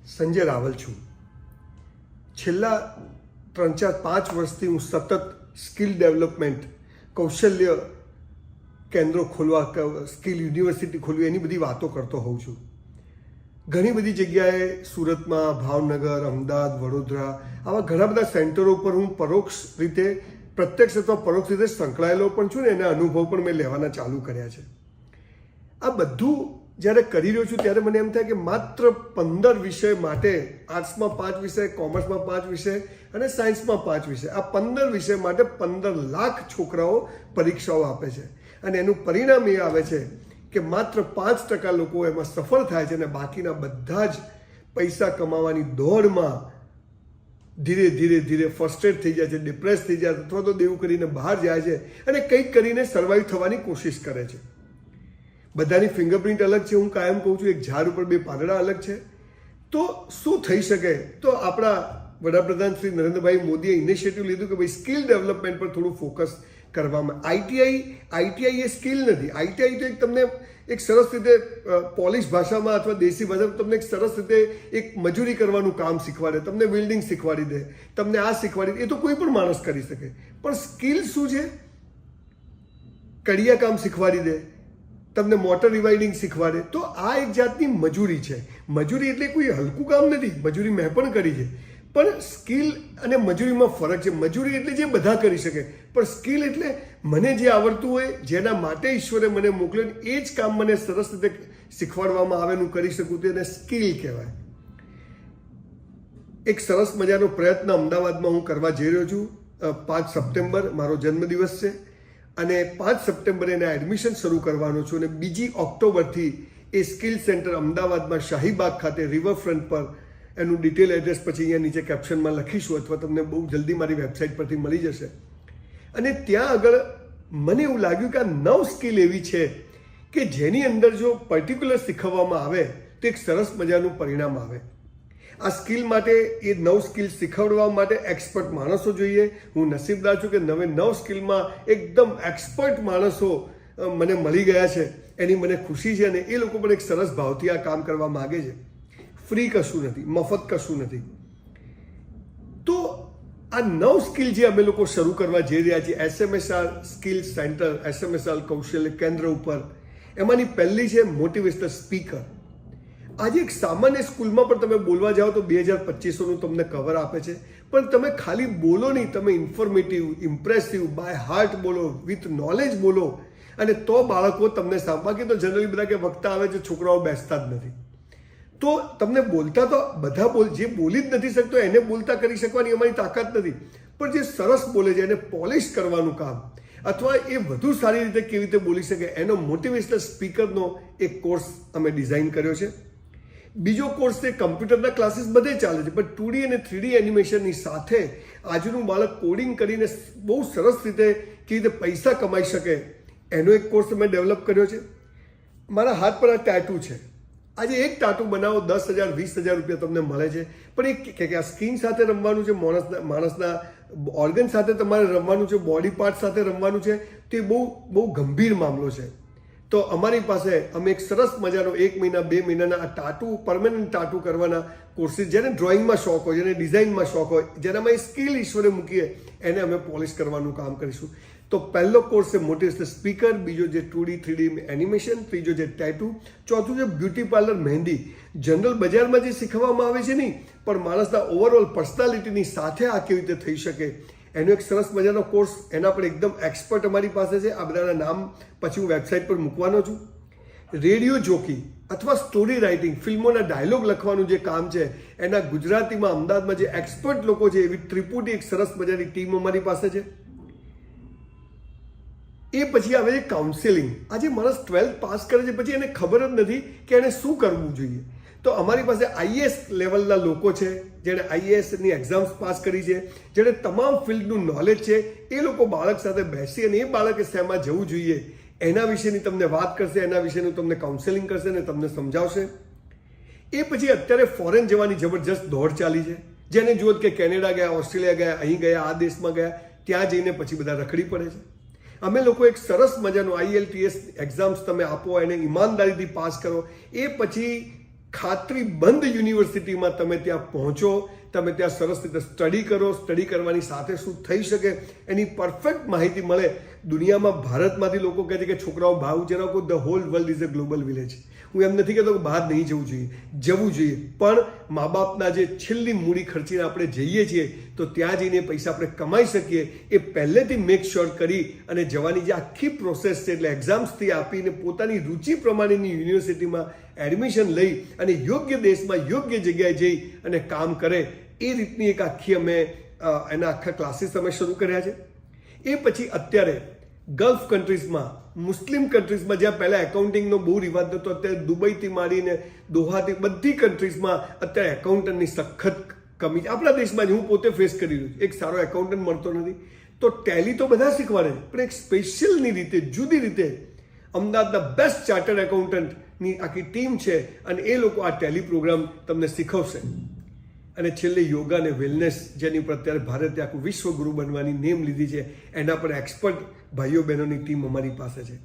સંજય રાવલ છું. છેલ્લા 3-4-5 વર્ષથી હું સતત સ્કિલ ડેવલપમેન્ટ, કૌશલ્ય કેન્દ્રો ખોલવા, સ્કિલ યુનિવર્સિટી ખોલવી, એની બધી વાતો કરતો હોઉં છું. ઘણી બધી જગ્યાએ સુરતમાં, ભાવનગર, અમદાવાદ, વડોદરા આવા ઘણા બધા સેન્ટરો પર હું પરોક્ષ રીતે, પ્રત્યક્ષ અથવા પરોક્ષ રીતે સંકળાયેલો પણ છું ને એના અનુભવ પણ મેં લેવાના ચાલુ કર્યા છે. આ બધું જ્યારે કરી રહ્યો છું ત્યારે મને એમ થાય કે માત્ર 15 વિષય માટે, આર્ટ્સમાં 5 વિષય, કોમર્સમાં 5 વિષય અને સાયન્સમાં 5 વિષય, આ 15 વિષય માટે 15 લાખ છોકરાઓ પરીક્ષાઓ આપે છે અને એનું પરિણામ એ આવે છે કે માત્ર 5% લોકો એમાં સફળ થાય છે અને બાકીના બધા જ પૈસા કમાવાની દોડમાં ધીરે ધીરે ધીરે ફ્રસ્ટ્રેટ થઈ જાય છે, ડિપ્રેસ થઈ જાય છે અથવા તો દેવું કરીને બહાર જાય છે અને કંઈક કરીને સર્વાઈવ થવાની કોશિશ કરે છે. બધાની ફિંગરપ્રિન્ટ અલગ છે. હું કાયમ કહું છું, એક ઝાડ ઉપર 2 પાંદડા અલગ છે. તો શું થઈ શકે? તો આપણા વડાપ્રધાન શ્રી નરેન્દ્રભાઈ મોદીએ ઇનિશિયેટિવ લીધું કે ભાઈ સ્કિલ ડેવલપમેન્ટ પર થોડું ફોકસ કરવામાં. આઈટીઆઈ એ સ્કિલ નથી. આઈટીઆઈ તો એક તમને એક સરસ રીતે પોલિશ ભાષામાં અથવા દેશી ભાષામાં તમને એક સરસ રીતે એક મજૂરી કરવાનું કામ શીખવાડે, તમને વેલ્ડિંગ શીખવાડી દે, તમને આ શીખવાડી દે. એ તો કોઈ પણ માણસ કરી શકે. પણ સ્કિલ શું છે? કડિયા કામ શીખવાડી દે, તમને મોટર રિવાઇડિંગ શીખવાડે. તો આ એક જાતની મજૂરી છે. મજૂરી એટલે કોઈ હલકું કામ નથી. મજૂરી મેં પણ કરી છે. પણ સ્કિલ અને મજૂરીમાં ફરક છે. મજૂરી એટલે જે બધા કરી શકે, પણ સ્કિલ એટલે મને જે આવડતું હોય, જેના માટે ઈશ્વરે મને મોકલ્યો, એ જ કામ મને સરસ રીતે શીખવાડવામાં આવે, હું કરી શકું, તેને સ્કિલ કહેવાય. એક સરસ મજાનો પ્રયત્ન અમદાવાદમાં હું કરવા જઈ રહ્યો છું. 5 સપ્ટેમ્બર મારો જન્મદિવસ છે અને 5 સપ્ટેમ્બરે એના એડમિશન શરૂ કરવાનો છું અને 2 ઓક્ટોબરથી એ સ્કિલ સેન્ટર અમદાવાદમાં શાહીબાગ ખાતે રિવરફ્રન્ટ પર, એનું ડિટેલ એડ્રેસ પછી અહીંયા નીચે કેપ્શનમાં લખીશું અથવા તમને બહુ જલ્દી મારી વેબસાઇટ પરથી મળી જશે. અને ત્યાં આગળ મને એવું લાગ્યું કે આ 9 સ્કિલ એવી છે કે જેની અંદર જો પર્ટિક્યુલર શીખવવામાં આવે તો એક સરસ મજાનું પરિણામ આવે. આ સ્કિલ માટે, એ 9 સ્કિલ શીખવવા માટે એક્સપર્ટ માણસો જોઈએ. હું નસીબદાર છું કે 9 સ્કિલમાં એકદમ એક્સપર્ટ માણસો મને મળી ગયા છે. એની મને ખુશી છે અને એ લોકો પણ એક સરસ ભાવથી આ કામ કરવા માગે છે. ફ્રી કશું નથી, મફત કશું નથી. તો આ 9 સ્કિલ જે અમે લોકો શરૂ કરવા જઈ રહ્યા છીએ એસએમએસઆર સ્કિલ સેન્ટર, એસએમએસઆર કૌશલ્ય કેન્દ્ર ઉપર, એમાંની પહેલી છે મોટિવેશનલ સ્પીકર. આજે એક સામાન્ય સ્કૂલમાં પણ તમે બોલવા જાઓ તો 2200નું તમને કવર આપે છે. પણ તમે ખાલી બોલો નહીં, તમે ઇન્ફોર્મેટિવ, ઇમ્પ્રેસિવ, બાય હાર્ટ બોલો, વિથ નોલેજ બોલો અને તો બાળકો તમને બાકી તો જનરલી બધા કે વક્તા આવે છે, છોકરાઓ બેસતા જ નથી. તો તમને બોલતા તો બધા જે બોલી જ નથી શકતો એને બોલતા કરી શકવાની અમારી તાકાત નથી. પણ જે સરસ બોલે છે એને પોલિશ કરવાનું કામ, અથવા એ વધુ સારી રીતે કેવી રીતે બોલી શકે એનો મોટિવેશનલ સ્પીકરનો એક કોર્સ અમે ડિઝાઇન કર્યો છે. બીજો કોર્સ તે કમ્પ્યુટરના ક્લાસીસ બધે ચાલે છે, પણ 2D અને 3D એનિમેશનની સાથે આજનું બાળક કોડિંગ કરીને બહુ સરસ રીતે કેવી રીતે પૈસા કમાઈ શકે એનો એક કોર્સ અમે ડેવલપ કર્યો છે. મારા હાથ પર આ ટેટુ છે. આજે એક ટાટુ બનાવો 10,000 20,000 રૂપિયા તમને મળે છે. પણ એ આ સ્કિન સાથે રમવાનું છે, માણસના ઓર્ગન સાથે તમારે રમવાનું છે, બોડી પાર્ટ સાથે રમવાનું છે. તો એ બહુ ગંભીર મામલો છે. તો અમારી પાસે અમે એક સરસ મજાનો 1 મહિના 2 મહિનાના આ ટાટુ, પરમેનન્ટ ટાટુ કરવાના કોર્સીસ, જેને ડ્રોઈંગમાં શોખ હોય, જેને ડિઝાઇનમાં શોખ હોય, જેનામાં એ સ્કિલ ઈશ્વરે મૂકીએ એને અમે પોલિશ કરવાનું કામ કરીશું. તો પહેલો કોર્સ છે મોટિવેશનલ સ્પીકર, બીજો જે 2D 3D એનિમેશન, ત્રીજો જે ટેટુ, ચોથું છે બ્યુટી પાર્લર, મહેંદી. જનરલ બજારમાં જે શીખવામાં આવે છે નહીં, પણ માણસના ઓવરઓલ પર્સનાલિટીની સાથે આ કેવી રીતે થઈ શકે એનો એક સરસ મજાનો કોર્સ. એના પર એકદમ એક્સપર્ટ અમારી પાસે છે. આ બધાના નામ પછી હું વેબસાઇટ પર મૂકવાનો છું. રેડિયો જોકી અથવા સ્ટોરી રાઇટિંગ, ફિલ્મોના ડાયલોગ લખવાનું જે કામ છે એના ગુજરાતીમાં અમદાવાદમાં જે એક્સપર્ટ લોકો છે એવી ત્રિપુટી એક સરસ મજાની ટીમ અમારી પાસે છે. એ પછી આવે છે કાઉન્સેલિંગ. આજે માણસ 12th પાસ કરે છે પછી એને ખબર જ નથી કે એને શું કરવું જોઈએ. તો અમારી પાસે આઈએએસ લેવલના લોકો છે, જેણે આઈએએસની એક્ઝામ્સ પાસ કરી છે, જેણે તમામ ફિલ્ડનું નોલેજ છે. એ લોકો બાળક સાથે બેસી અને એ બાળકે શેમાં જવું જોઈએ એના વિશેની તમને વાત કરશે, એના વિશેનું તમને કાઉન્સેલિંગ કરશે અને તમને સમજાવશે. એ પછી અત્યારે ફોરેન જવાની જબરજસ્ત દોડ ચાલી છે. જેને જુઓ કે કેનેડા ગયા, ઓસ્ટ્રેલિયા ગયા, અહીં ગયા, આ દેશમાં ગયા, ત્યાં જઈને પછી બધા રખડી પડે છે. અમે લોકો એક સરસ મજાનું IELTS એક્ઝામ્સ તમે આપો, એને ઈમાનદારીથી પાસ કરો, એ પછી ખાતરીબંધ યુનિવર્સિટીમાં તમે ત્યાં પહોંચો, તમે ત્યાં સરસ રીતે સ્ટડી કરો, સ્ટડી કરવાની સાથે શું થઈ શકે એની પરફેક્ટ માહિતી મળે. દુનિયામાં ભારતમાંથી લોકો કહે છે કે છોકરાઓ બહાર જરા the hall world is a global village. હું એમ નથી કહેતો કે બહાર નહીં જવું જોઈએ, જવું જોઈએ, પણ મા બાપના જે છેલ્લી મૂડી ખર્ચીને આપણે જઈએ છીએ તો ત્યાં જઈને પૈસા આપણે કમાઈ શકીએ એ પહેલેથી મેક શ્યોર કરી અને જવાની જે આખી પ્રોસેસ છે, એટલે એક્ઝામ્સથી આપીને પોતાની રુચિ પ્રમાણેની યુનિવર્સિટીમાં એડમિશન લઈ અને યોગ્ય દેશમાં યોગ્ય જગ્યાએ જઈ અને કામ કરે, એ રીતની એક આખી અમે એના આખા ક્લાસીસ અમે શરૂ કર્યા છે. એ પછી અત્યારે ગલ્ફ કન્ટ્રીઝમાં, મુસ્લિમ કન્ટ્રીઝમાં, જ્યાં પહેલાં એકાઉન્ટિંગનો બહુ રિવાજ હતો, અત્યારે દુબઈથી માંડીને દોહાથી બધી કન્ટ્રીઝમાં અત્યારે એકાઉન્ટન્ટની સખત કમી છે. આપણા દેશમાં જ હું પોતે ફેસ કરી રહ્યું છું, એક સારો એકાઉન્ટન્ટ મળતો નથી. તો ટેલી તો બધા શીખવાડે છે, પણ એક સ્પેશિયલની રીતે, જુદી રીતે અમદાવાદના બેસ્ટ ચાર્ટર્ડ એકાઉન્ટન્ટની આખી ટીમ છે અને એ લોકો આ ટેલી પ્રોગ્રામ તમને શીખવશે. અને છેલ્લે યોગા અને વેલનેસ, જેની પર અત્યારે ભારતે આખું વિશ્વગુરુ બનવાની નેમ લીધી છે, એના પર એક્સપર્ટ ભાઈઓ બહેનોની ટીમ અમારી પાસે છે.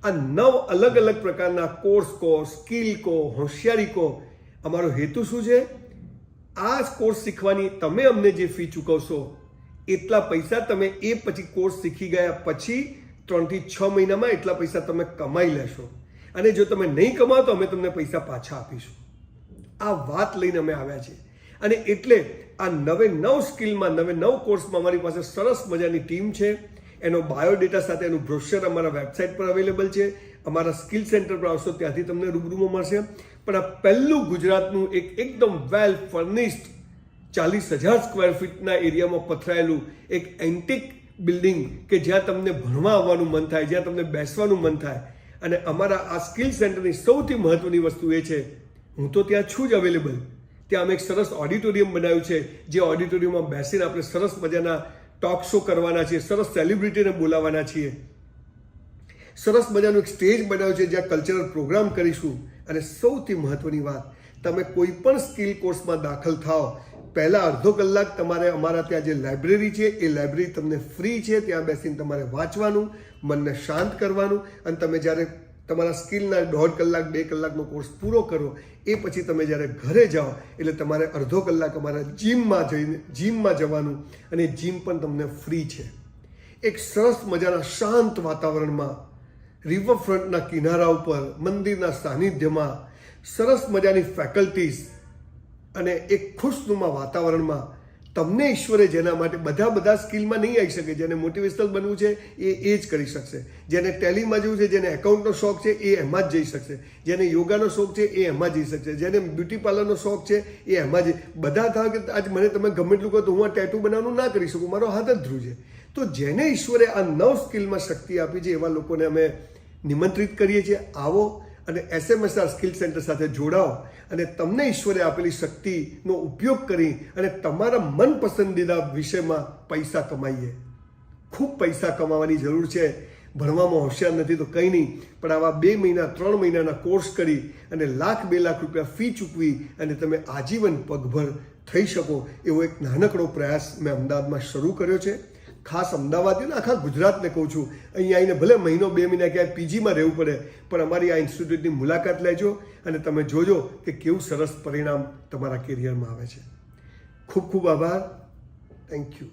આ 9 અલગ અલગ પ્રકારના કોર્સ કહો, સ્કિલ કહો, હોશિયારી કહો, અમારો હેતુ શું છે? આ કોર્સ શીખવાની તમે અમને જે ફી ચૂકવશો એટલા પૈસા તમે એ પછી કોર્સ શીખી ગયા પછી 3 થી 6 મહિનામાં એટલા પૈસા તમે કમાઈ લેશો. અને જો તમે નહીં કમાઓ તો અમે તમને પૈસા પાછા આપીશું. આ વાત લઈને અમે આવ્યા છીએ. અને એટલે આ 9 સ્કિલમાં, 9 કોર્સમાં અમારી પાસે સરસ મજાની ટીમ છે. એનો બાયોડેટા સાથે એનું બ્રોશર અમારા વેબસાઇટ પર અવેલેબલ છે. અમારા સ્કિલ સેન્ટર પર આવશો ત્યાંથી તમને રૂબરૂમાં મળશે. પણ આ પહેલું ગુજરાતનું એકદમ વેલ ફર્નિશ્ડ 40,000 સ્ક્વેર ફીટના એરિયામાં પથરાયેલું એક એન્ટિક બિલ્ડિંગ કે જ્યાં તમને ભણવા આવવાનું મન થાય, જ્યાં તમને બેસવાનું મન થાય. અને અમારા આ સ્કિલ સેન્ટરની સૌથી મહત્વની વસ્તુ એ છે, હું તો ત્યાં છું જ અવેલેબલ. ત્યાં અમે એક સરસ ઓડિટોરિયમ બનાવ્યું છે, જે ઓડિટોરિયમમાં બેસીને આપણે સરસ મજાના ટોક શો કરવાના છીએ, સરસ સેલિબ્રિટીને બોલાવવાના છીએ. સરસ મજાનું એક સ્ટેજ બનાવ્યું છે જ્યાં કલ્ચરલ પ્રોગ્રામ કરીશું. અને સૌથી મહત્વની વાત, તમે કોઈ પણ સ્કિલ કોર્સમાં દાખલ થાઓ પહેલા અડધો કલાક તમારે અમારા ત્યાં જે લાઇબ્રેરી છે એ લાઇબ્રેરી તમને ફ્રી છે. ત્યાં બેસીને તમારે વાંચવાનું, મનને શાંત કરવાનું, અને તમે જ્યારે તમારા સ્કિલના 1.5 કલાક 2 કલાકનો કોર્સ પૂરો કરો એ પછી તમે જ્યારે ઘરે જાઓ એટલે તમારે અડધો કલાક અમારા જીમમાં જવાનું, અને જીમ પણ તમને ફ્રી છે. એક સરસ મજાના શાંત વાતાવરણમાં, રિવરફ્રન્ટના કિનારા ઉપર, મંદિરના સાનિધ્યમાં, સરસ મજાની ફેકલ્ટીઝ અને એક ખુશનુમા વાતાવરણમાં તમને ઈશ્વરે જેના માટે બધા સ્કિલમાં નહીં આવી શકે. જેને મોટિવેશનલ બનવું છે એ જ કરી શકશે. જેને ટેલીમાં જવું છે, જેને એકાઉન્ટનો શોખ છે એ એમાં જ જઈ શકશે. જેને યોગાનો શોખ છે એ એમાં જઈ શકશે. જેને બ્યુટી પાર્લરનો શોખ છે એ એમાં જ. બધા થાય કે આજ મને તમે ગમે એટલું કહો તો હું આ ટેટુ બનાવવાનું ના કરી શકું, મારો હાથ જ ધ્રુવ છે. તો જેને ઈશ્વરે આ 9 સ્કિલમાં શક્તિ આપી છે એવા લોકોને અમે નિમંત્રિત કરીએ છીએ, આવો અને SMSR સ્કિલ સેન્ટર સાથે જોડાઓ અને તમને ઈશ્વરે આપેલી શક્તિનો ઉપયોગ કરી અને તમારા મનપસંદીદા વિષયમાં પૈસા કમાઈએ. ખૂબ પૈસા કમાવાની જરૂર છે. ભણવામાં હોશિયાર નથી તો કંઈ નહીં, પણ આવા 2 મહિના 3 મહિનાના કોર્સ કરી અને 1 લાખ 2 લાખ રૂપિયા ફી ચૂકવી અને તમે આજીવન પગભર થઈ શકો એવો એક નાનકડો પ્રયાસ મેં અમદાવાદમાં શરૂ કર્યો છે. ખાસ અમદાવાદને આખા ગુજરાતને કહું છું, અહીંયા આવીને ભલે મહિનો 2 મહિના ક્યાંય પીજીમાં રહેવું પડે, પણ અમારી આ ઇન્સ્ટિટ્યૂટની મુલાકાત લેજો અને તમે જોજો કે કેવું સરસ પરિણામ તમારા કેરિયરમાં આવે છે. ખૂબ ખૂબ આભાર. Thank you.